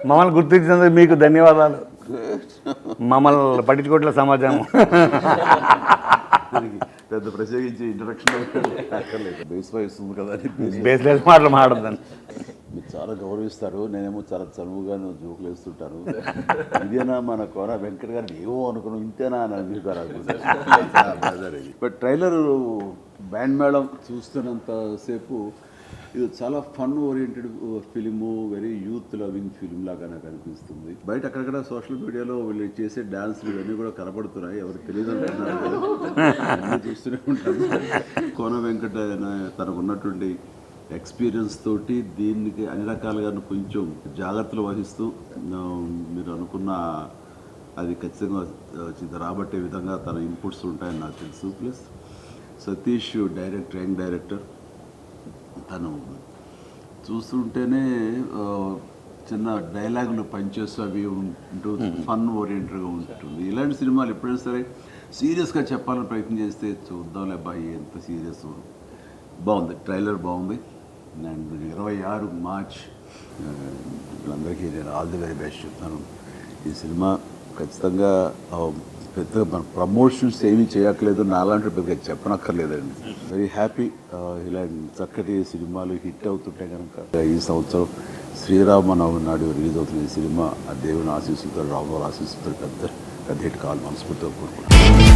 మమ్మల్ని గుర్తించినందుకు మీకు ధన్యవాదాలు. మమ్మల్ని పట్టించుకోవట్లే సమాజం. పెద్ద ప్రత్యేకించి ఇంట్రడక్షన్ అక్కర్లేదు, బేస్ వస్తుంది కదా అని బేస్లెస్ మాటలు మాట్లాడదాను. మీరు చాలా గౌరవిస్తారు, నేనేమో చాలా చనువుగా జోకులు వేస్తుంటాను. ఇదేనా మన కోన వెంకట గారిని ఏమో అనుకున్నాం, ఇంతేనా అని అనిపిస్తారు. బట్ ట్రైలర్ బ్యాండ్ మేళం చూస్తున్నంతసేపు ఇది చాలా fun oriented film, very youth loving film లాగా నాకు అనిపిస్తుంది. బయట అక్కడక్కడ సోషల్ మీడియాలో వీళ్ళు చేసే డాన్స్లు ఇవన్నీ కూడా కనబడుతున్నాయి, ఎవరికి తెలియదు అంటున్నారు, చూస్తూనే ఉంటాను. కోన వెంకట తనకు ఉన్నటువంటి ఎక్స్పీరియన్స్ తోటి దీనికి అన్ని రకాలుగా కొంచెం జాగ్రత్తలు వహిస్తూ మీరు అనుకున్న అది ఖచ్చితంగా రాబట్టే విధంగా తన ఇన్పుట్స్ ఉంటాయని నాకు తెలుసు. Plus Satish director, young director, తను చూస్తుంటేనే చిన్న డైలాగులు పనిచేస్తూ అవి ఉంటూ ఫన్ ఓరియంటెడ్గా ఉంటుంది. ఇలాంటి సినిమాలు ఎప్పుడైనా సరే సీరియస్గా చెప్పాలని ప్రయత్నం చేస్తే చూద్దాంలే అబ్బాయి ఎంత సీరియస్. బాగుంది, ట్రైలర్ బాగుంది. అండ్ 26 మార్చ్ వీళ్ళందరికీ నేను ఆల్ ది వెరీ బెస్ట్ చెప్తాను. ఈ సినిమా ఖచ్చితంగా పెద్దగా మన ప్రమోషన్స్ ఏమీ చేయక్కర్లేదు, నాలాంటి పెద్దగా చెప్పనక్కర్లేదండి. వెరీ హ్యాపీ ఇలాంటి చక్కటి సినిమాలు హిట్ అవుతుంటే కనుక ఈ సంవత్సరం శ్రీరామనవమి నాడు రిలీజ్ అవుతున్న ఈ సినిమా ఆ దేవుని ఆశీస్సులతో, రాముల ఆశీస్సులతో పెద్ద హిట్ కావాలి మనస్ఫూర్తిగా కోరుకుంటున్నాను.